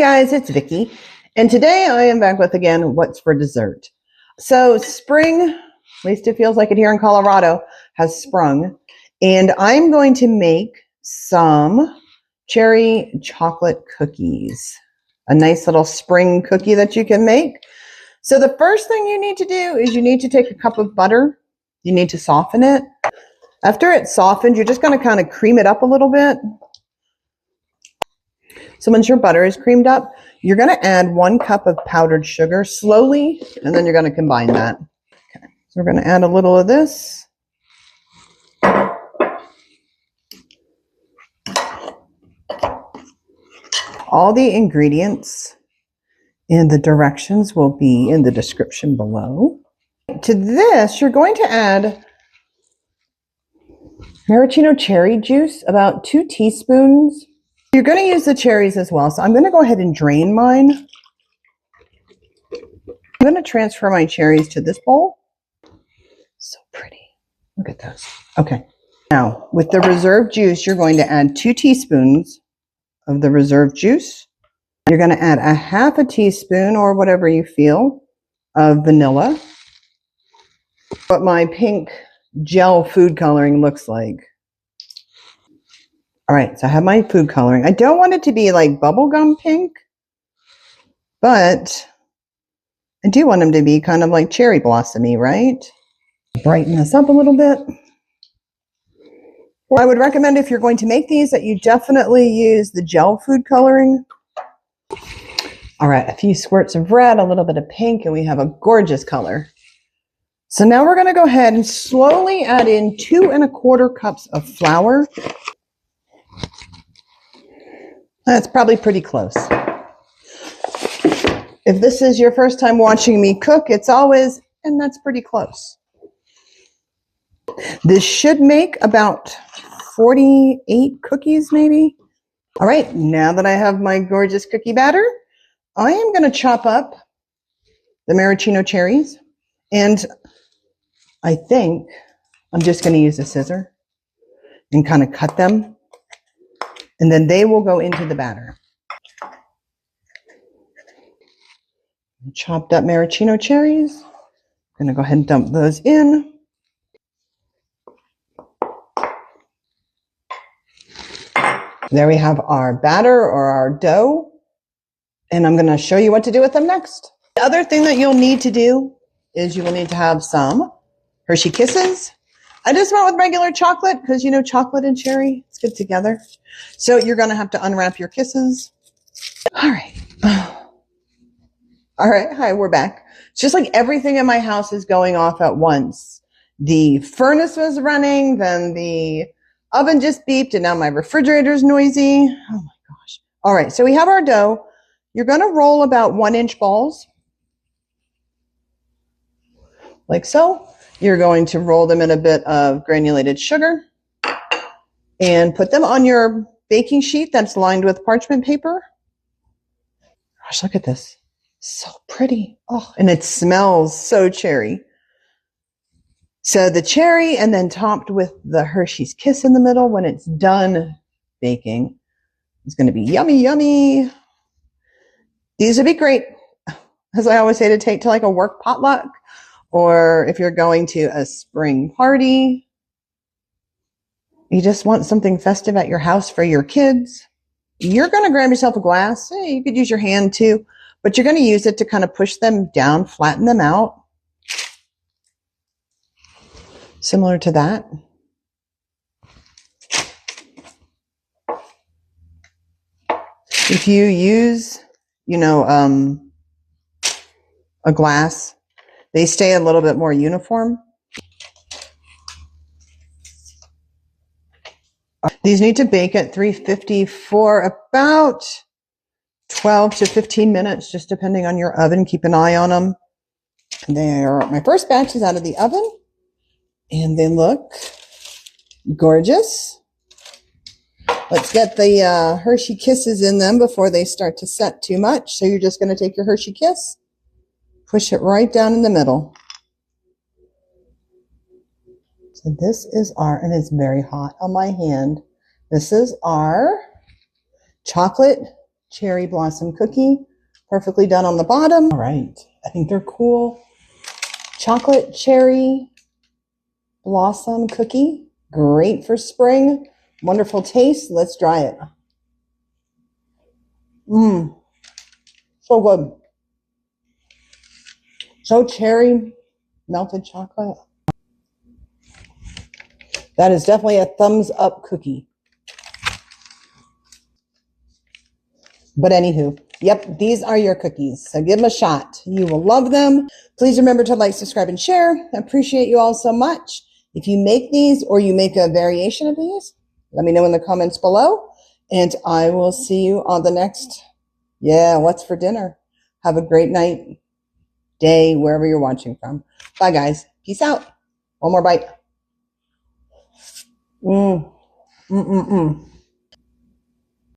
guys, it's Vicky, and today I am back with again what's for dessert. So spring, at least it feels like it here in Colorado, has sprung, and I'm going to make some cherry chocolate cookies. A nice little spring cookie that you can make. So the first thing you need to do is you need to take a cup of butter. You need to soften it. After it's softened, you're just going to kind of cream it up a little bit. So once your butter is creamed up, you're going to add 1 cup of powdered sugar slowly, and then you're going to combine that. Okay, so we're going to add a little of this. All the ingredients and the directions will be in the description below. To this, you're going to add maraschino cherry juice, about 2 teaspoons. You're going to use the cherries as well, so I'm going to go ahead and drain mine. I'm going to transfer my cherries to this bowl. So pretty. Look at those. Okay. Now, with the reserve juice, you're going to add 2 teaspoons of the reserve juice. You're going to add a 1/2 teaspoon, or whatever you feel, of vanilla. What my pink gel food coloring looks like. All right, so I have my food coloring. I don't want it to be like bubblegum pink, but I do want them to be kind of like cherry blossomy, right? Brighten this up a little bit. Well, I would recommend if you're going to make these that you definitely use the gel food coloring. All right, a few squirts of red, a little bit of pink, and we have a gorgeous color. So now we're going to go ahead and slowly add in 2 1/4 cups of flour. That's probably pretty close. If this is your first time watching me cook, it's always, and that's pretty close. This should make about 48 cookies maybe. All right, now that I have my gorgeous cookie batter, I am going to chop up the maraschino cherries, and I think I'm just going to use a scissor and kind of cut them, and then they will go into the batter. Chopped up maraschino cherries. I'm going to go ahead and dump those in. There we have our batter or our dough, and I'm going to show you what to do with them next. The other thing that you'll need to do is you will need to have some Hershey Kisses. I just went with regular chocolate because, you know, chocolate and cherry, it's good together. So you're going to have to unwrap your Kisses. All right. All right. Hi, we're back. It's just like everything in my house is going off at once. The furnace was running, then the oven just beeped, and now my refrigerator's noisy. Oh my gosh. All right. So we have our dough. You're going to roll about 1-inch balls. Like so. You're going to roll them in a bit of granulated sugar and put them on your baking sheet that's lined with parchment paper. Gosh, look at this. So pretty. Oh, and it smells so cherry. So the cherry, and then topped with the Hershey's Kiss in the middle when it's done baking. It's going to be yummy, yummy. These would be great, as I always say, to take to like a work potluck, or if you're going to a spring party. You just want something festive at your house for your kids. You're going to grab yourself a glass. Hey, you could use your hand too, but you're going to use it to kind of push them down, flatten them out. Similar to that. If you use, you know, a glass, they stay a little bit more uniform. These need to bake at 350 for about 12 to 15 minutes, just depending on your oven. Keep an eye on them. My first batch is out of the oven, and they look gorgeous. Let's get the Hershey Kisses in them before they start to set too much. So you're just going to take your Hershey Kiss, push it right down in the middle. So this is and it's very hot on my hand. This is our chocolate cherry blossom cookie. Perfectly done on the bottom. All right, I think they're cool. Chocolate cherry blossom cookie. Great for spring. Wonderful taste. Let's try it. Mmm. So good. So cherry, melted chocolate. That is definitely a thumbs up cookie. But anywho, yep, these are your cookies. So give them a shot. You will love them. Please remember to like, subscribe, and share. I appreciate you all so much. If you make these or you make a variation of these, let me know in the comments below. And I will see you on the next, what's for dinner. Have a great night, day, wherever you're watching from. Bye, guys. Peace out. One more bite.